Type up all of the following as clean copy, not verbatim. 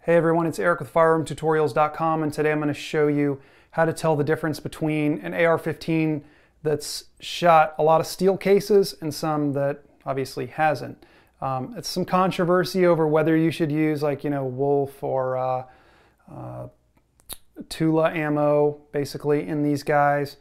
Hey everyone, it's Eric with firearmtutorials.com, and today I'm going to show you how to tell the difference between an AR-15 that's shot a lot of steel cases and some that obviously hasn't. It's some controversy over whether you should use Wolf or Tula ammo basically in these guys.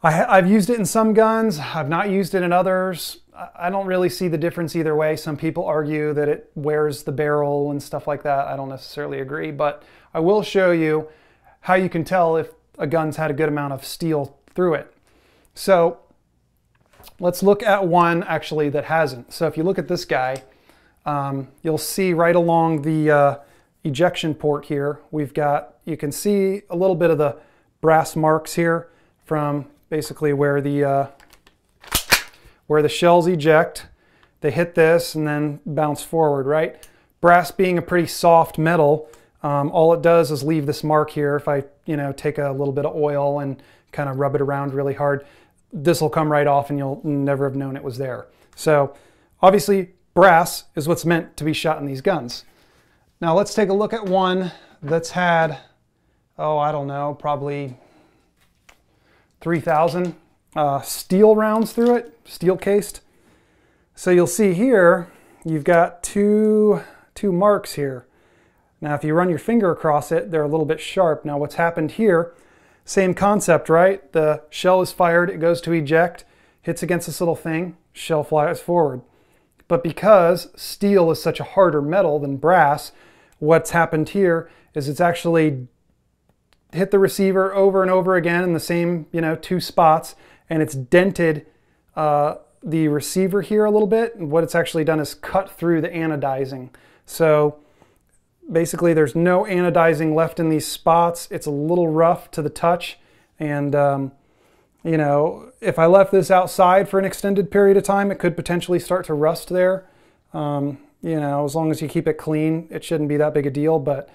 I've used it in some guns, I've not used it in others. I don't really see the difference either way. Some people argue that it wears the barrel and stuff like that. I don't necessarily agree, but I will show you how you can tell if a gun's had a good amount of steel through it. So let's look at one actually that hasn't. So if you look at this guy, you'll see right along the ejection port here, you can see a little bit of the brass marks here from basically where the shells eject. They hit this and then bounce forward, right? Brass being a pretty soft metal, all it does is leave this mark here. If I take a little bit of oil and kind of rub it around really hard, this will come right off and you'll never have known it was there. So obviously brass is what's meant to be shot in these guns. Now let's take a look at one that's had, I don't know, probably 3,000 steel rounds through it, steel cased. So you'll see here, you've got two marks here. Now if you run your finger across it, they're a little bit sharp. Now what's happened here, same concept, right? The shell is fired, it goes to eject, hits against this little thing, shell flies forward. But because steel is such a harder metal than brass, what's happened here is it's actually hit the receiver over and over again in the same, two spots, and it's dented the receiver here a little bit. And what it's actually done is cut through the anodizing. So basically there's no anodizing left in these spots. It's a little rough to the touch. And, if I left this outside for an extended period of time, it could potentially start to rust there. As long as you keep it clean, it shouldn't be that big a deal. But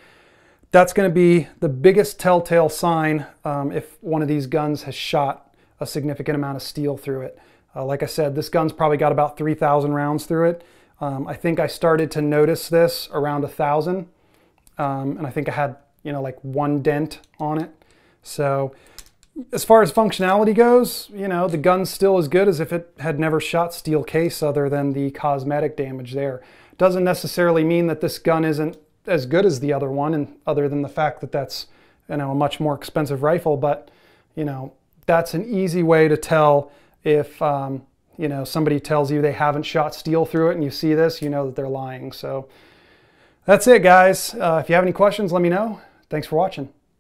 that's going to be the biggest telltale sign if one of these guns has shot a significant amount of steel through it. Like I said, this gun's probably got about 3,000 rounds through it. I think I started to notice this around 1,000. And I think I had, like one dent on it. So as far as functionality goes, the gun's still as good as if it had never shot steel case other than the cosmetic damage there. Doesn't necessarily mean that this gun isn't as good as the other one, and other than the fact that that's a much more expensive rifle. But that's an easy way to tell if somebody tells you they haven't shot steel through it and you see this, you know that they're lying. So that's it, guys. If you have any questions, let me know. Thanks for watching.